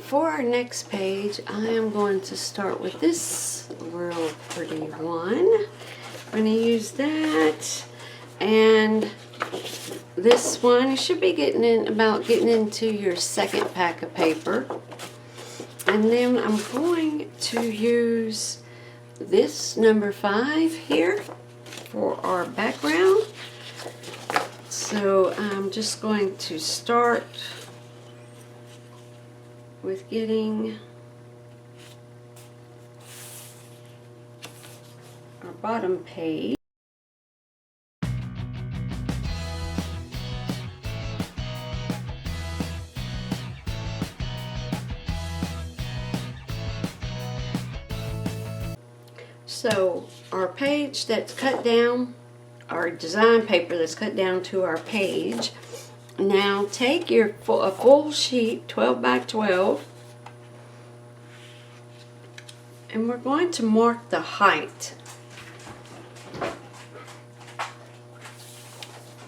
for our next page, I am going to start with this real pretty one. I'm going to use that, and this one, you should be getting into your second pack of paper. And then I'm going to use this number 5 here for our background. So I'm just going to start with getting our bottom page. So our page that's cut down, our design paper that's cut down to our page. Now take a full sheet, 12 by 12, and we're going to mark the height.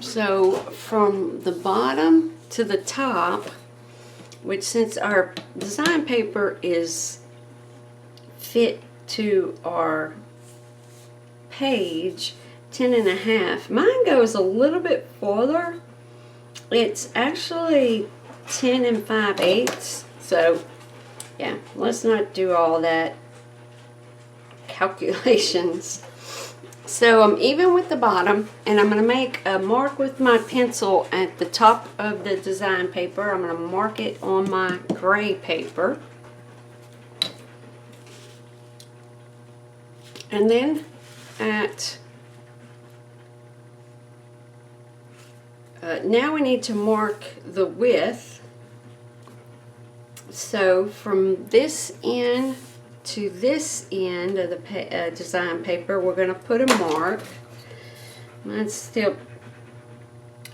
So from the bottom to the top, which since our design paper is fit to our page 10.5, mine goes a little bit farther. It's actually 10 5/8. So yeah, let's not do all that calculations. So I'm even with the bottom, and I'm going to make a mark with my pencil at the top of the design paper. I'm going to mark it on my gray paper. And then now we need to mark the width. So from this end to this end of the design paper, we're going to put a mark. Mine's still,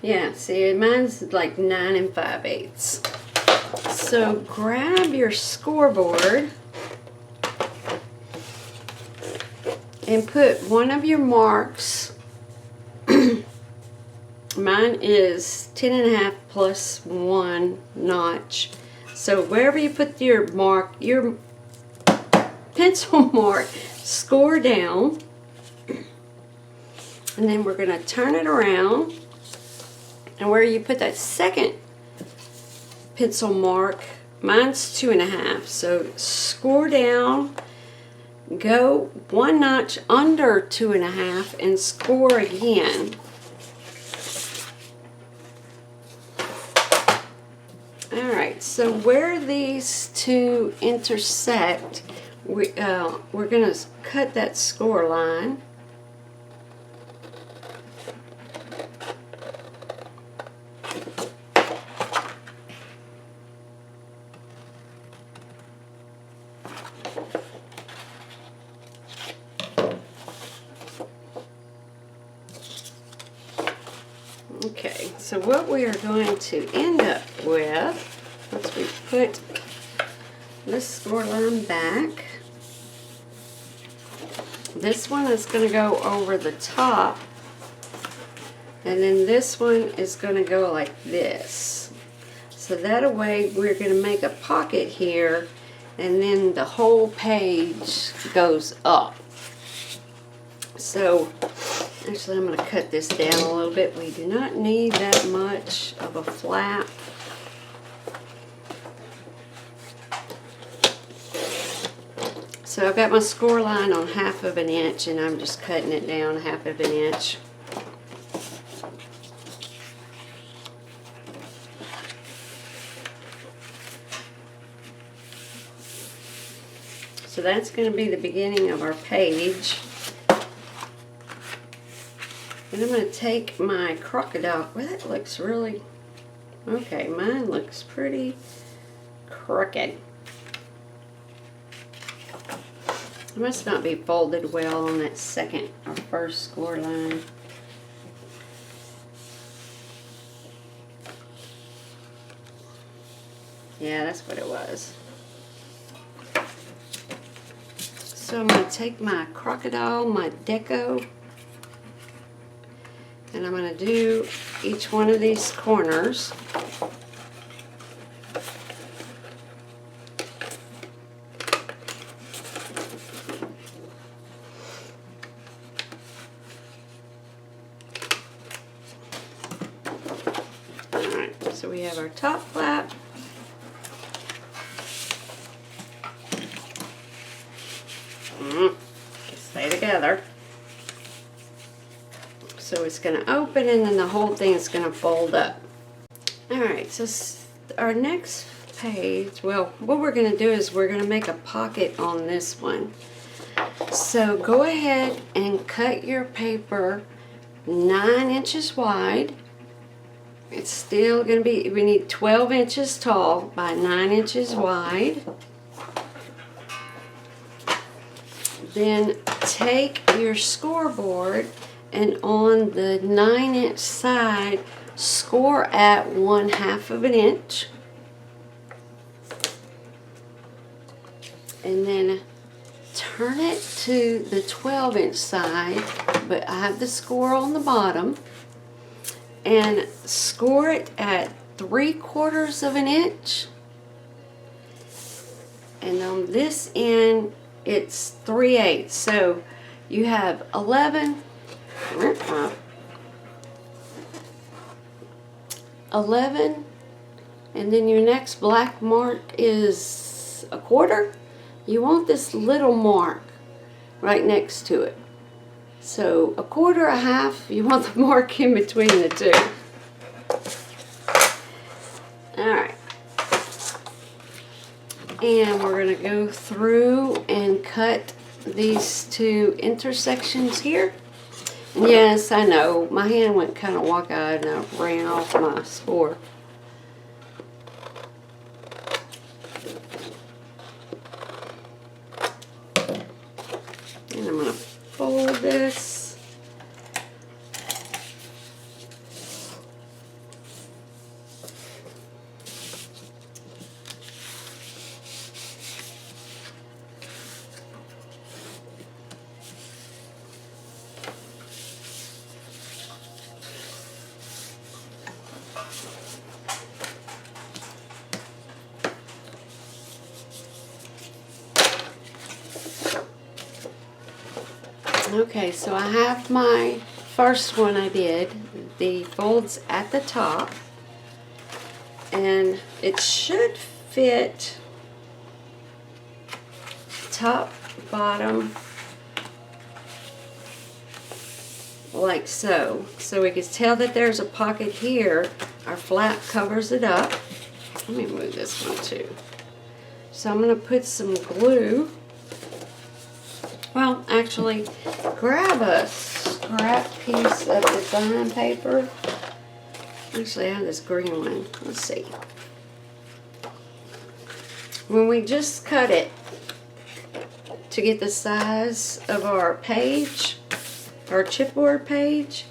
yeah, see, mine's like 9 5/8. So grab your scoreboard and put one of your marks. Mine is 10.5 plus 1 notch. So wherever you put your mark, your pencil mark, score down. And then we're going to turn it around. And where you put that second pencil mark, mine's 2.5. So score down, go 1 notch under 2.5 and score again. Alright, so where these two intersect, we're going to cut that score line. Okay, so what we are going to end up with, once we put this score line back, this one is going to go over the top, and then this one is going to go like this. So that way we're going to make a pocket here, and then the whole page goes up. So actually I'm going to cut this down a little bit. We do not need that much of a flap. So I've got my score line on 1/2 inch, and I'm just cutting it down 1/2 inch. So that's going to be the beginning of our page. And I'm going to take my crocodile. Well, that looks really, okay, mine looks pretty crooked. It must not be folded well on that second or first score line. Yeah, that's what it was. So I'm going to take my crocodile, my deco, and I'm going to do each one of these corners. have our top flap. Stay together. So it's going to open and then the whole thing is going to fold up. Alright, so our next page, well, what we're going to do is we're going to make a pocket on this one. So go ahead and cut your paper 9 inches wide. It's still going to be, we need 12 inches tall by 9 inches wide. Then take your scoreboard and on the 9-inch side, score at 1/2 of an inch. And then turn it to the 12-inch side, but I have the score on the bottom. And score it at 3/4 of an inch. And on this end, it's 3/8. So you have 11, and then your next black mark is 1/4. You want this little mark right next to it. So 1/4, 1/2, you want the mark in between the two. Alright. And we're going to go through and cut these two intersections here. Yes, I know. My hand went kind of wok-eyed and I ran off my score. And I'm going to fold this. Okay, so I have my first one I did, the folds at the top, and it should fit top, bottom, like so. So we can tell that there's a pocket here. Our flap covers it up. Let me move this one too. So I'm going to put some glue. Well, actually, grab a scrap piece of design paper. Actually, I have this green one. Let's see. When we just cut it to get the size of our page, our chipboard page,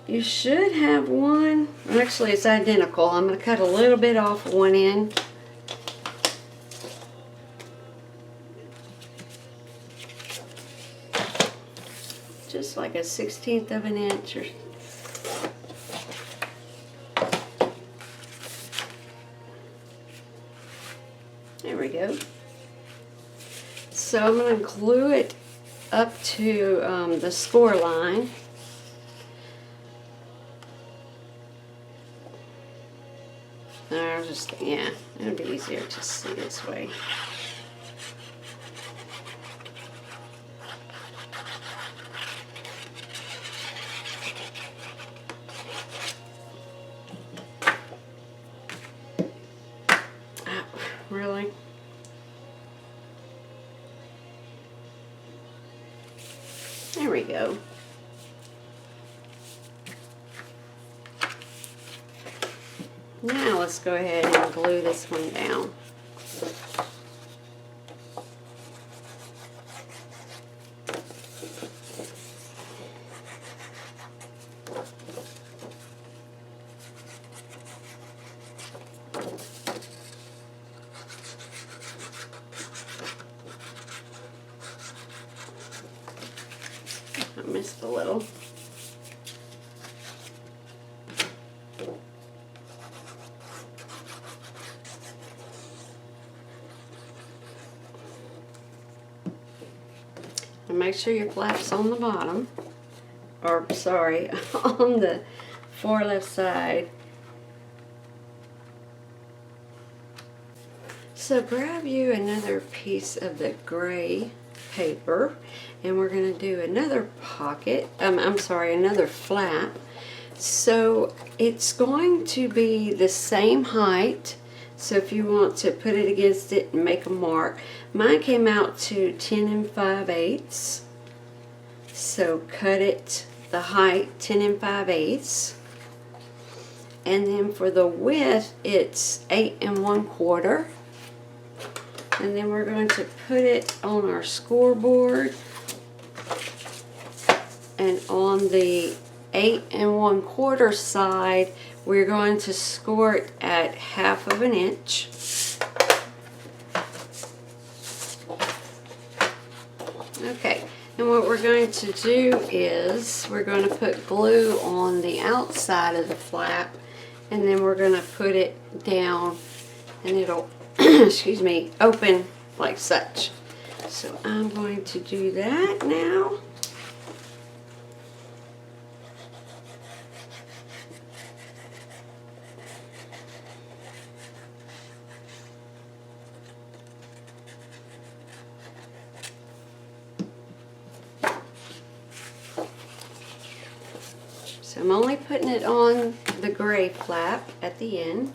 you should have one. Actually, it's identical. I'm going to cut a little bit off one end. Just like a 1/16 of an inch. There we go. So I'm going to glue it up to the score line. Yeah, it'll be easier to see this way. Really? There we go. Now let's go ahead and glue this one down. I missed a little. And make sure your flap's on the bottom, or sorry, on the far left side. So grab you another piece of the gray paper, and we're going to do another pocket, I'm sorry, another flap. So it's going to be the same height. So if you want to put it against it and make a mark, mine came out to 10 5/8. So cut it the height 10 5/8. And then for the width, it's 8 1/4. And then we're going to put it on our scoreboard. And on the 8 1/4 side, we're going to score it at 1/2 inch. Okay, and what we're going to do is we're going to put glue on the outside of the flap, and then we're going to put it down, and it'll excuse me, open like such. So I'm going to do that now. So I'm only putting it on the gray flap at the end.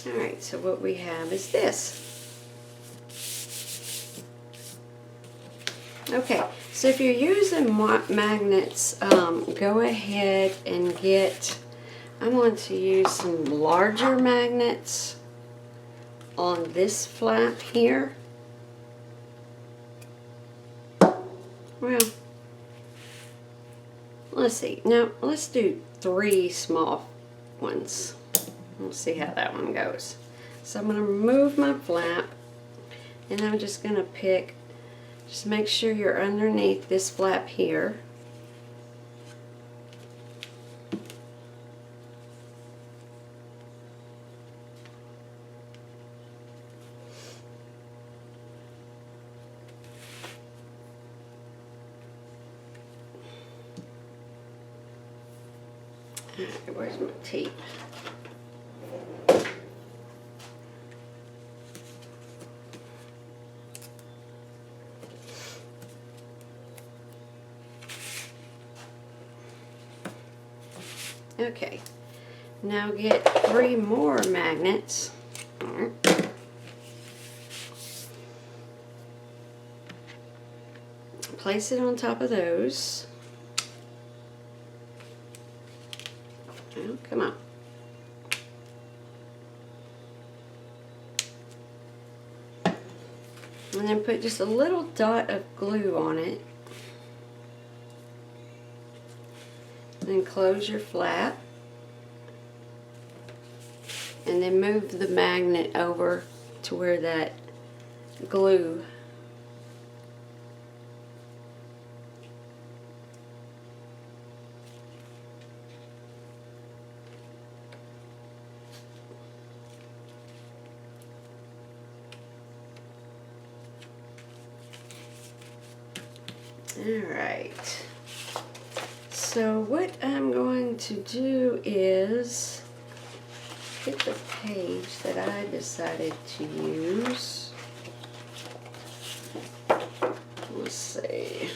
Alright, so what we have is this. Okay, so if you're using magnets, go ahead and get, I'm going to use some larger magnets on this flap here. Well, let's see. Now, let's do 3 small ones. We'll see how that one goes. So I'm going to remove my flap, and I'm just going to pick, just make sure you're underneath this flap here. Alright, where's my tape? Okay, now get 3 more magnets. Place it on top of those. Oh, come on. And then put just a little dot of glue on it. Then close your flap, and then move the magnet over to where that glue . Alright. So what I'm going to do is get the page that I decided to use. Let's see.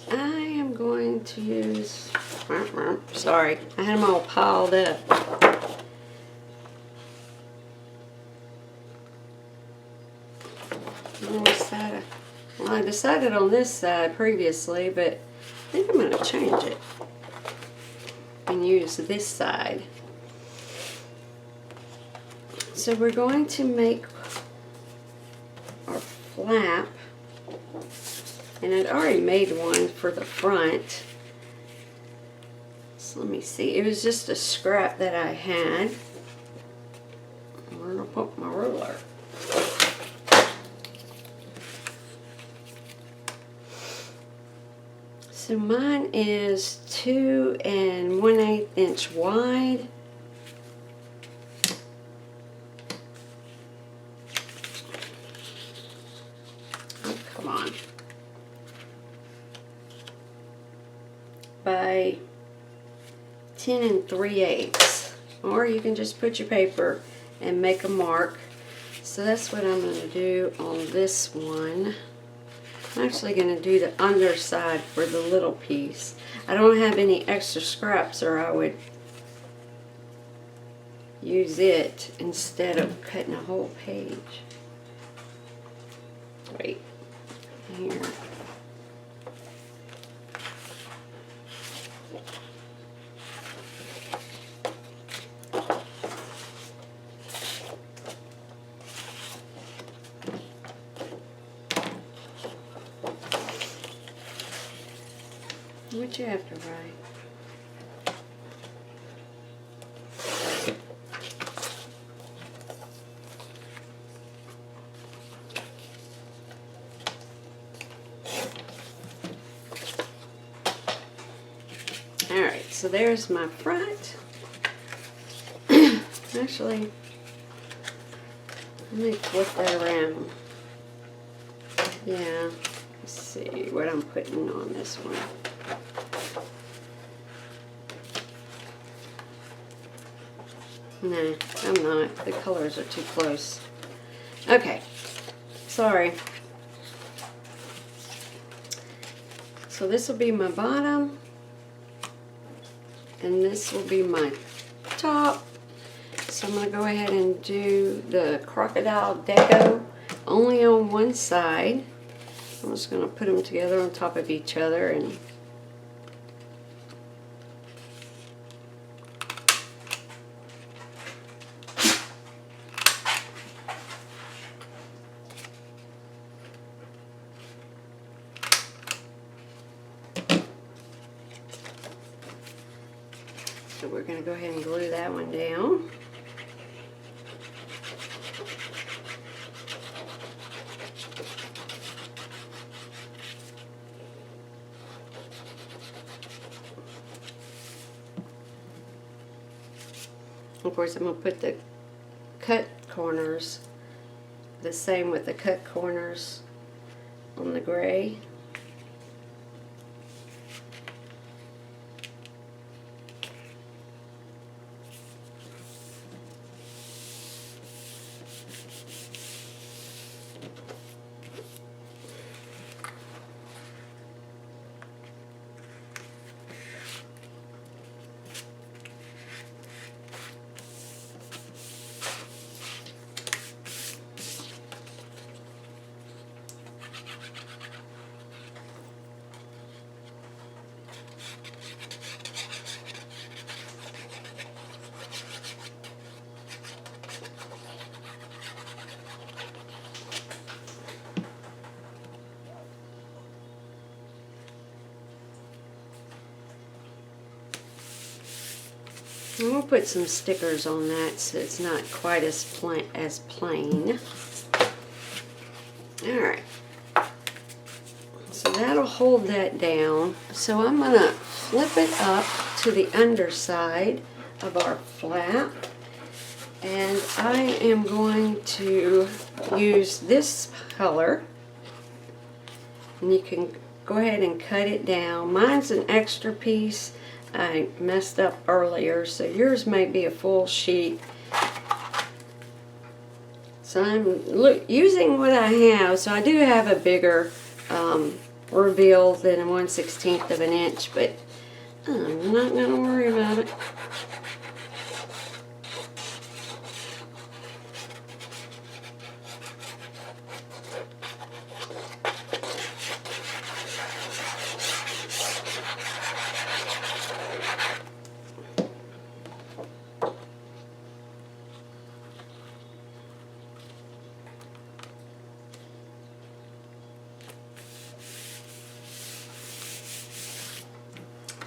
I am going to use, sorry, I had them all piled up. Well, I decided on this side previously, but I think I'm going to change it and use this side. So we're going to make our flap, and I'd already made one for the front. So let me see, it was just a scrap that I had. Where did I put my ruler? So mine is 2 1/8 inch wide. Oh, come on. By 10 3/8. Or you can just put your paper and make a mark. So that's what I'm going to do on this one. I'm actually going to do the underside for the little piece. I don't have any extra scraps, or I would use it instead of cutting a whole page. Wait, here. What you have to write? Alright, so there's my front. Actually, let me flip that around. Yeah, let's see what I'm putting on this one. No, I'm not. The colors are too close. Okay, sorry. So this will be my bottom, and this will be my top. So I'm going to go ahead and do the crocodile deco only on one side. I'm just going to put them together on top of each other and so we're going to go ahead and glue that one down. Of course, I'm going to put the cut corners the same with the cut corners on the gray. I'm going to put some stickers on that so it's not quite as plain. Alright, so that'll hold that down. So I'm going to flip it up to the underside of our flap, and I am going to use this color, and you can go ahead and cut it down. Mine's an extra piece. I messed up earlier, so yours may be a full sheet. So I'm using what I have. So I do have a bigger reveal than a 1/16 of an inch, but I'm not going to worry about it.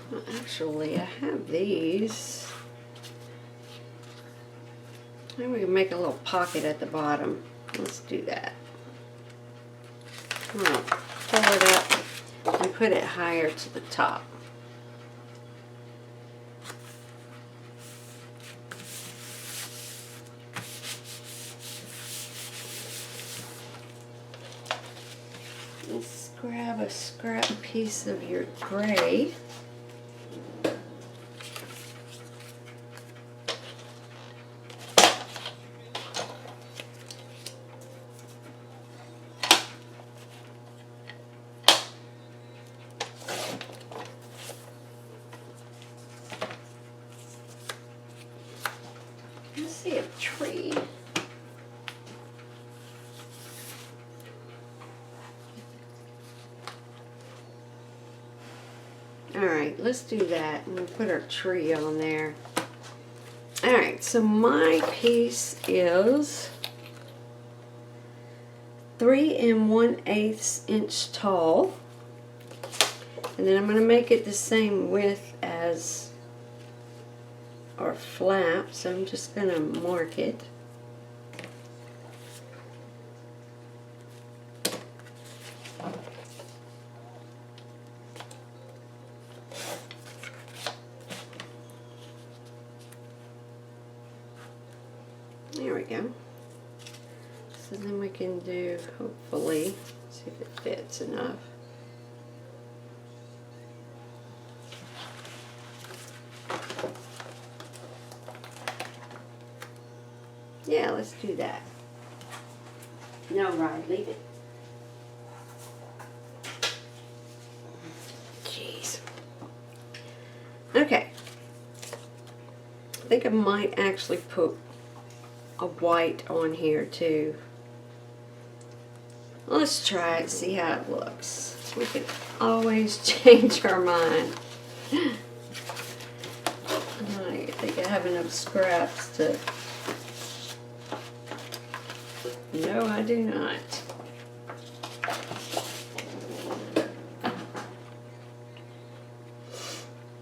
Well, actually, I have these. Maybe we can make a little pocket at the bottom. Let's do that. I'm going to pull it up. and put it higher to the top. Let's grab a scrap piece of your gray. Let's see a tree. Alright, let's do that. And we'll put our tree on there. Alright, so my piece is 3 1/8 inch tall. And then I'm going to make it the same width as our flap, so I'm just going to mark it. There we go. So then we can do, hopefully, see if it fits enough. Yeah, let's do that. No, Rod, leave it. Jeez. Okay. I think I might actually put a white on here too. Let's try it, see how it looks. We can always change our mind. I think I have enough scraps to... No, I do not.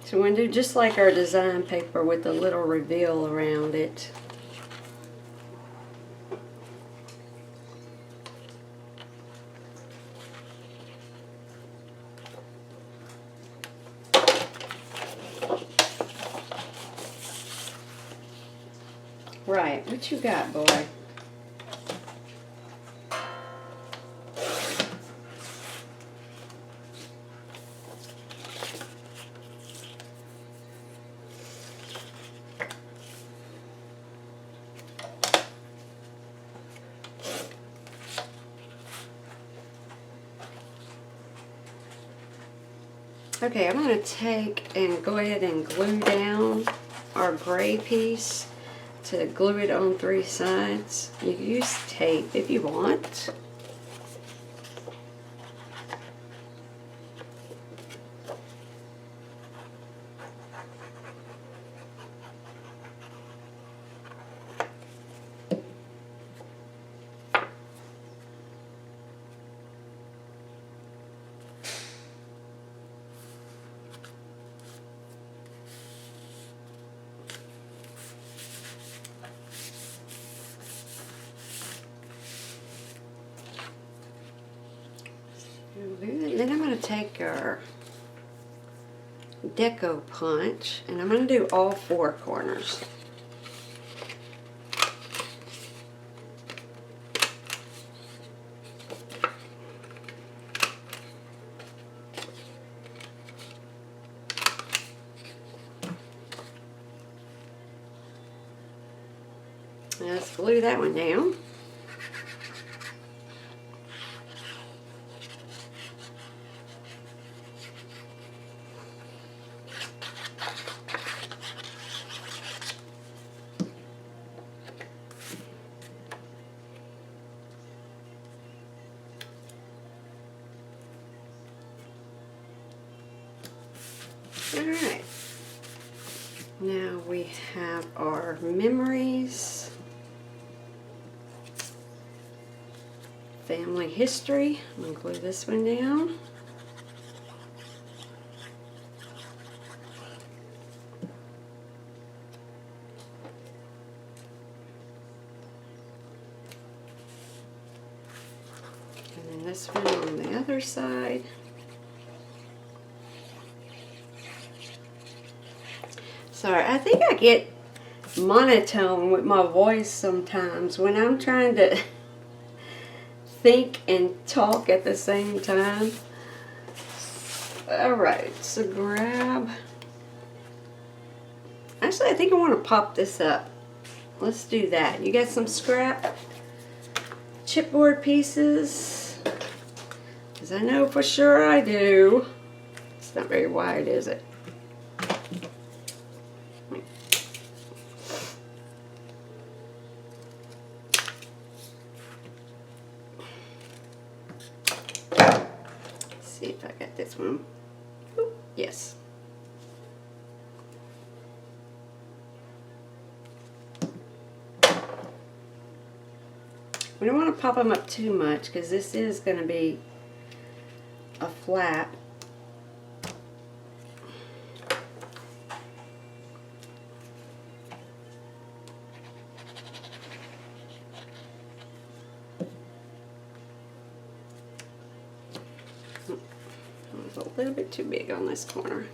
So we're going to do just like our design paper with a little reveal around it. Right, what you got, boy? Okay, I'm going to take and go ahead and glue down our gray piece to glue it on 3 sides. You can use tape if you want. Then I'm going to take our deco punch and I'm going to do all 4 corners. Now let's glue that one down. Alright, now we have our memories, family history. I'm going to glue this one down. And then this one on the other side. Sorry, I think I get monotone with my voice sometimes when I'm trying to think and talk at the same time. Alright, so grab... Actually, I think I want to pop this up. Let's do that. You got some scrap chipboard pieces? Because I know for sure I do. It's not very wide, is it? Let's see if I got this one. Ooh, yes. We don't want to pop them up too much because this is going to be a flap. It's a little bit too big on this corner.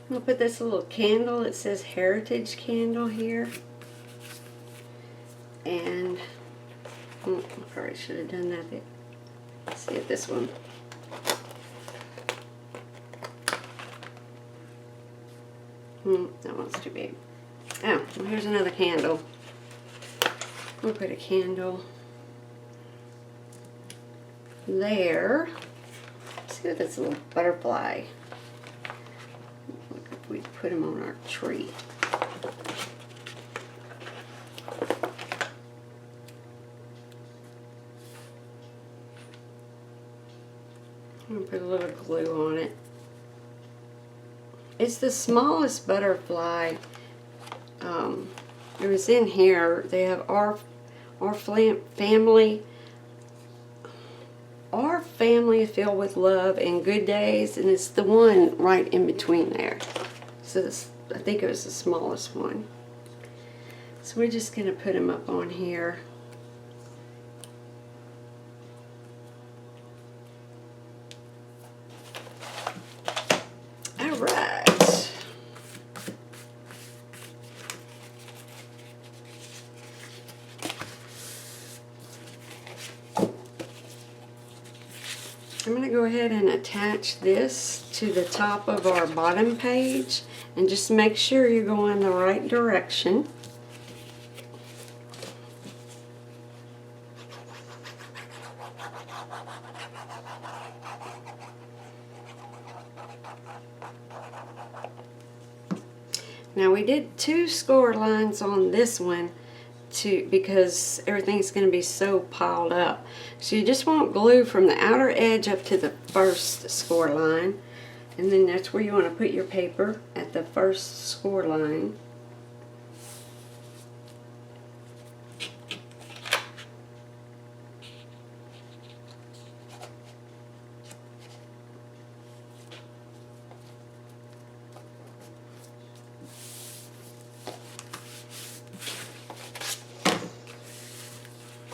I'm going to put this little candle. It says Heritage Candle here. And I probably should have done that. Let's see if this one. That one's too big. Oh, well, here's another candle. We'll put a candle there. Let's see what this little butterfly. Look if we put him on our tree. I'm gonna put a little glue on it. It's the smallest butterfly. It was in here. They have our family. Our family filled with love and good days, and it's the one right in between there. So this, I think it was the smallest one. So we're just gonna put them up on here. All right. I'm going to go ahead and attach this to the top of our bottom page and just make sure you're going the right direction. Now we did 2 score lines on this one because everything's going to be so piled up. So you just want glue from the outer edge up to the first score line, and then that's where you want to put your paper, at the first score line.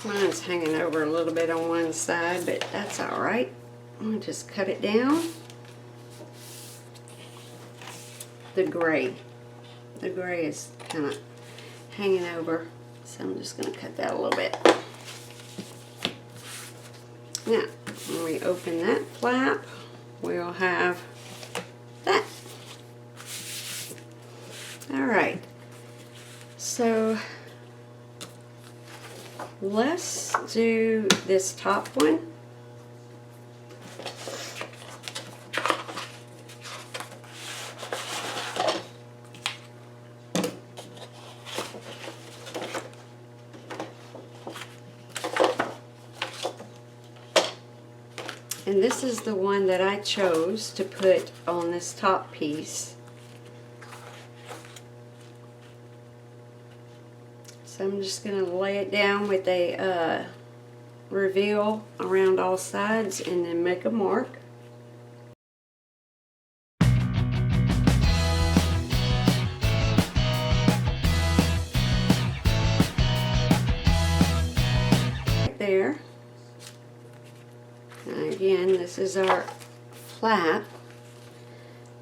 Mine's hanging over a little bit on one side, but that's all right. I'm going to just cut it down. The gray is kind of hanging over, so I'm just going to cut that a little bit. Now, when we open that flap, we'll have that. All right. So let's do this top one. And this is the one that I chose to put on this top piece. So I'm just going to lay it down with a reveal around all sides and then make a mark. Right there. And again, this is our flap.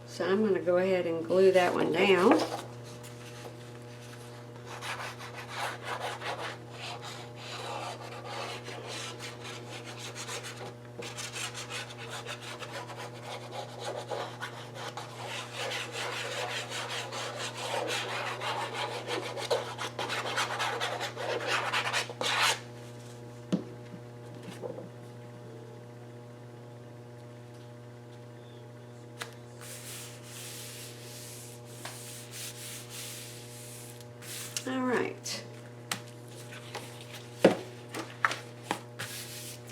So I'm going to go ahead and glue that one down. All right.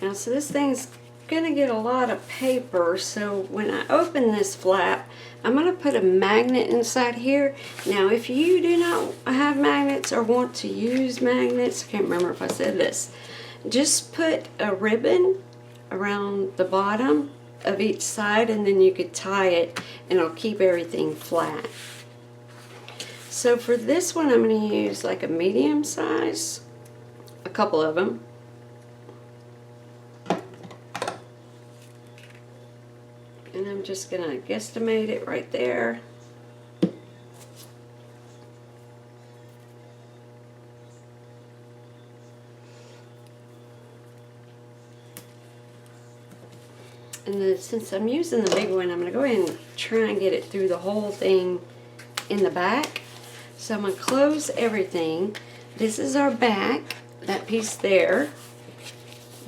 Now, so this thing's gonna get a lot of paper, so when I open this flap, I'm gonna put a magnet inside here. Now, if you do not have magnets or want to use magnets, I can't remember if I said this, just put a ribbon around the bottom of each side and then you could tie it and it'll keep everything flat. So for this one, I'm going to use like a medium size, a couple of them. And I'm just going to guesstimate it right there. And then since I'm using the big one, I'm going to go ahead and try and get it through the whole thing in the back. So I'm going to close everything. This is our back, that piece there.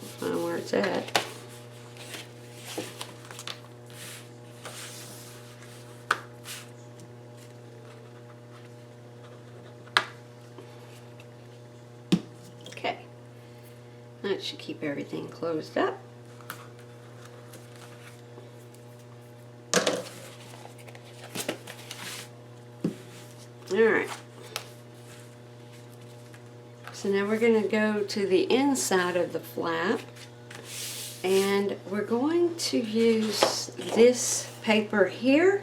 I'll find where it's at. Okay. That should keep everything closed up. Alright, so now we're going to go to the inside of the flap and we're going to use this paper here,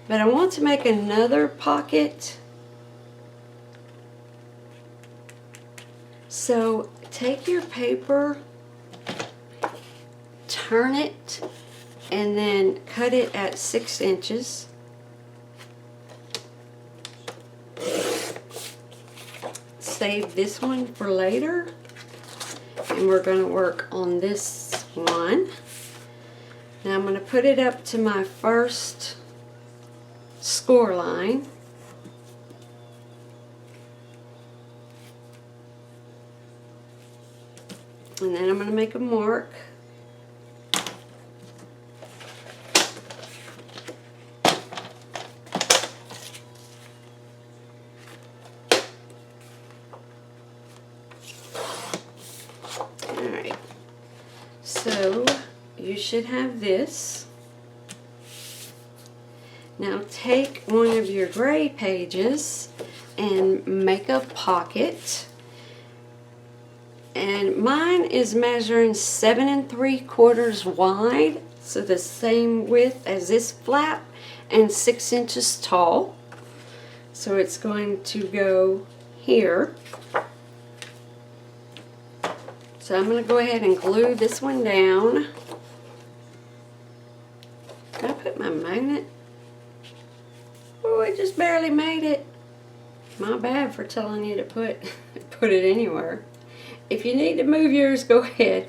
but I want to make another pocket. So take your paper, turn it, and then cut it at 6 inches. Save this one for later, and we're going to work on this one. Now I'm going to put it up to my first score line. And then I'm going to make a mark. Alright, so you should have this. Now take one of your gray pages and make a pocket. And mine is measuring 7 3/4 wide, so the same width as this flap, and 6 inches tall. So it's going to go here. So I'm going to go ahead and glue this one down. Did I put my magnet? Oh, I just barely made it. My bad for telling you to put it anywhere. If you need to move yours, go ahead.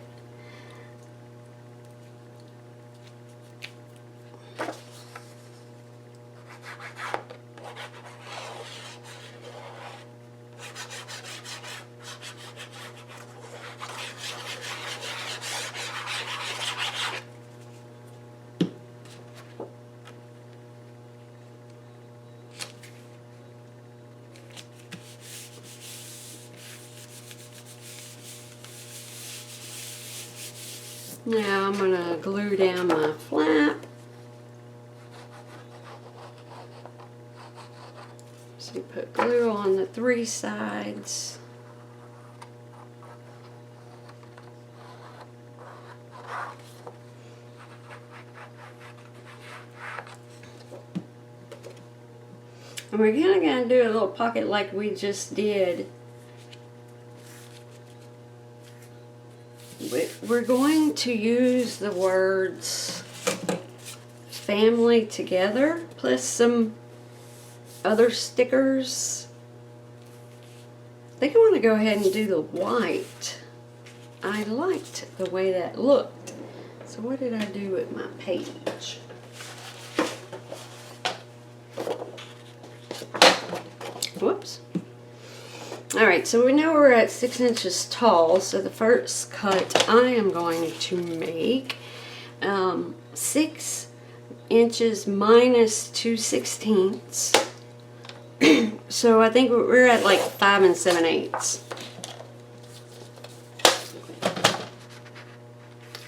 Now I'm going to glue down my flap. So you put glue on the 3 sides. And we're kind of going to do a little pocket like we just did. We're going to use the words family together plus some other stickers. I think I want to go ahead and do the white. I liked the way that looked. So what did I do with my page? Whoops. Alright, so we know we're at 6 inches tall, so the first cut I am going to make 6 inches minus 2/16. So I think we're at like 5 7/8.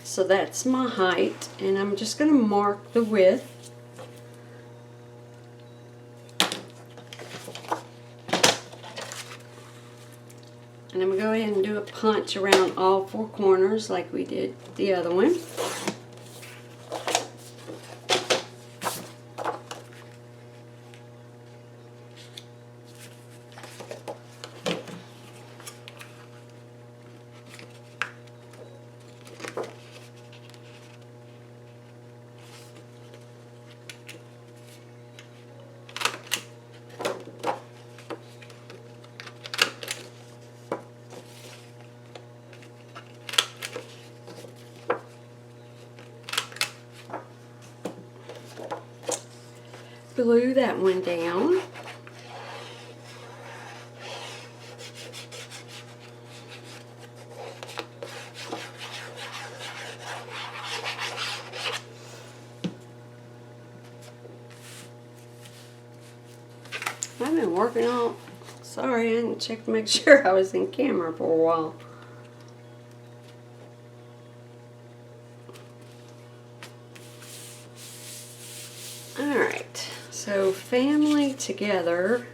So that's my height, and I'm just going to mark the width. And I'm going to go ahead and do a punch around all 4 corners like we did the other one. Glue that one down. I've been working on, sorry, I didn't check to make sure I was in camera for a while. Alright, so family together.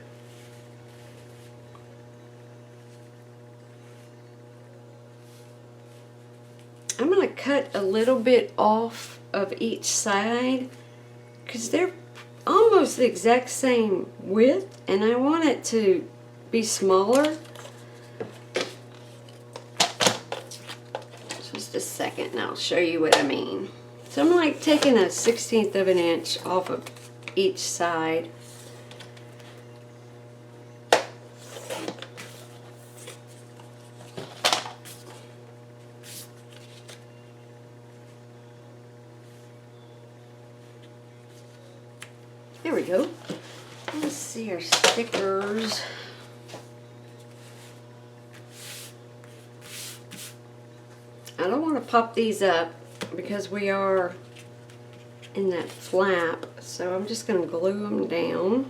I'm going to cut a little bit off of each side because they're almost the exact same width and I want it to be smaller. Just a second and I'll show you what I mean. So I'm like taking a 1/16 of an inch off of each side. There we go. Let's see our stickers. I don't want to pop these up because we are in that flap, so I'm just going to glue them down.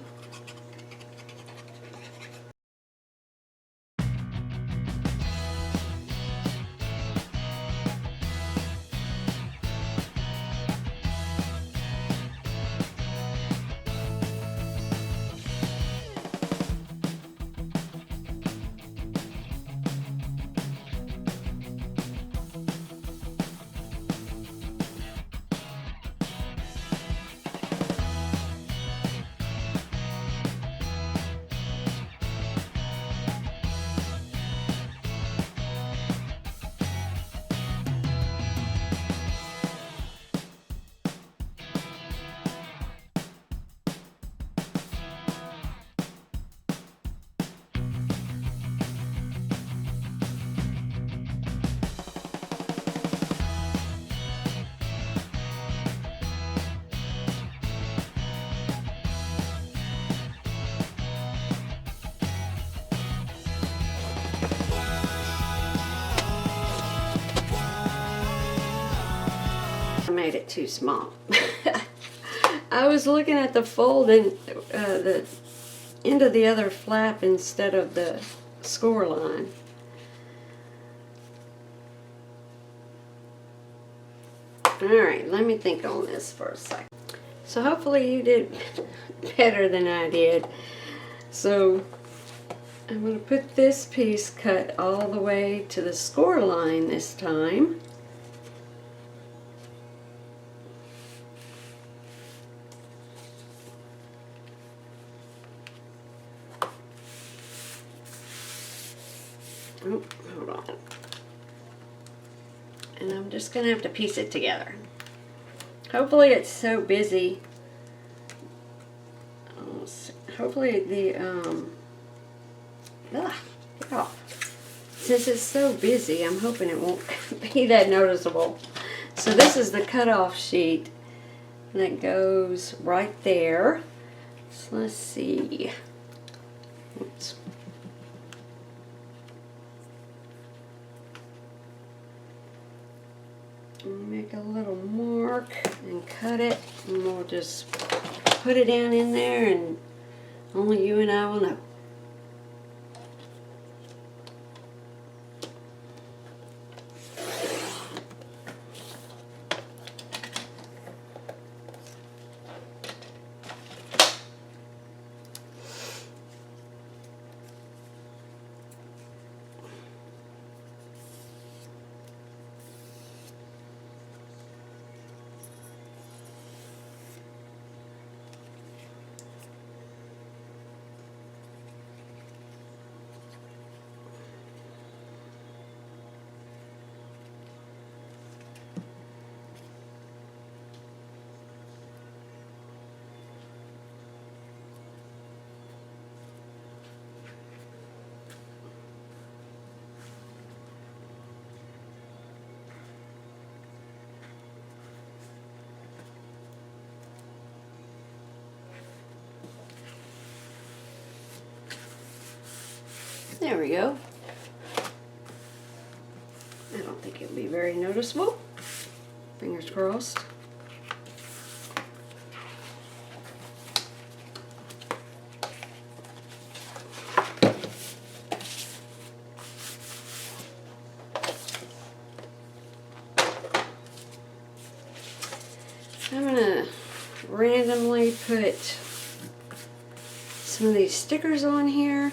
made it too small. I was looking at the fold and the end of the other flap instead of the score line. Alright, let me think on this for a second. So hopefully you did better than I did. So I'm going to put this piece cut all the way to the score line this time. Oh, hold on. And I'm just going to have to piece it together. Hopefully it's so busy. Hopefully the, get off. Since it's so busy, I'm hoping it won't be that noticeable. So this is the cutoff sheet that goes right there. So let's see. Oops. Make a little mark and cut it, and we'll just put it down in there, and only you and I will know. There we go. I don't think it'll be very noticeable. Fingers crossed. I'm gonna randomly put some of these stickers on here.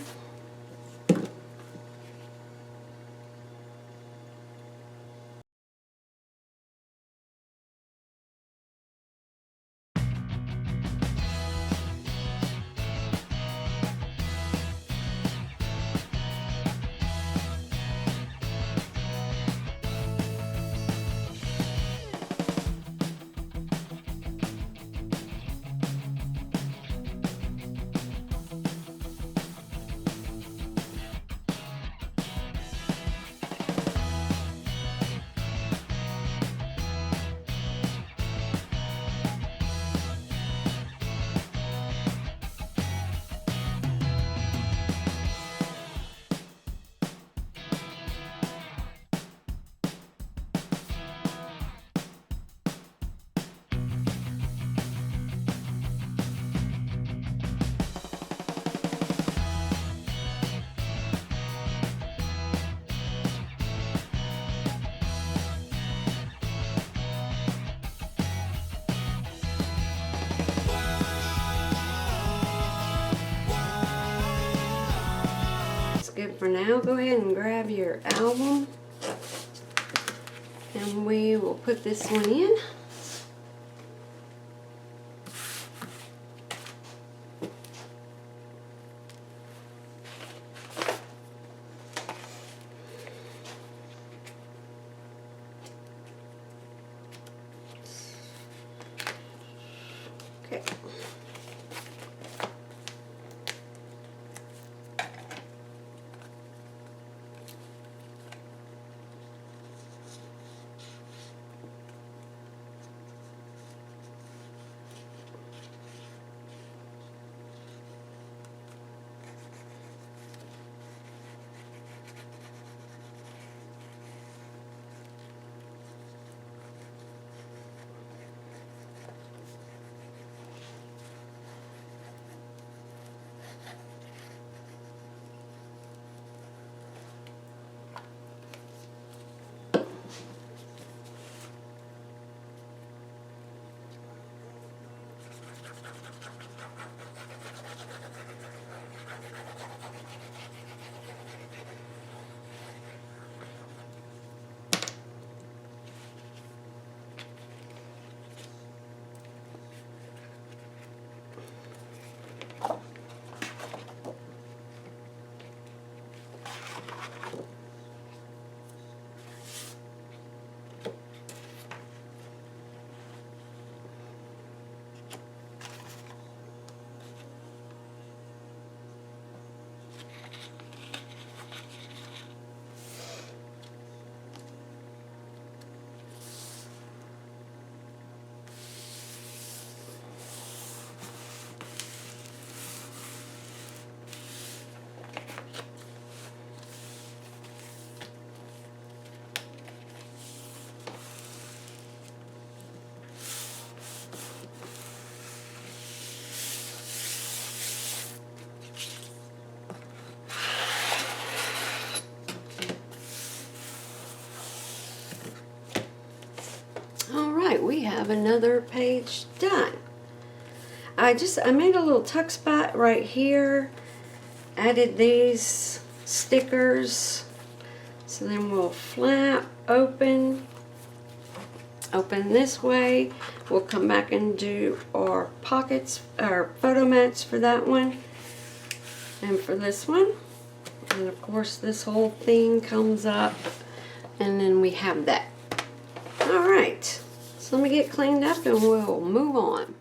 Good for now. Go ahead and grab your album, and we will put this one in. Okay. right, we have another page done. I made a little tuck spot right here, added these stickers. So then we'll flap open this way. We'll come back and do our pockets, our photo mats for that one and for this one. And of course this whole thing comes up, and then we have that. All right, so let me get cleaned up and we'll move on.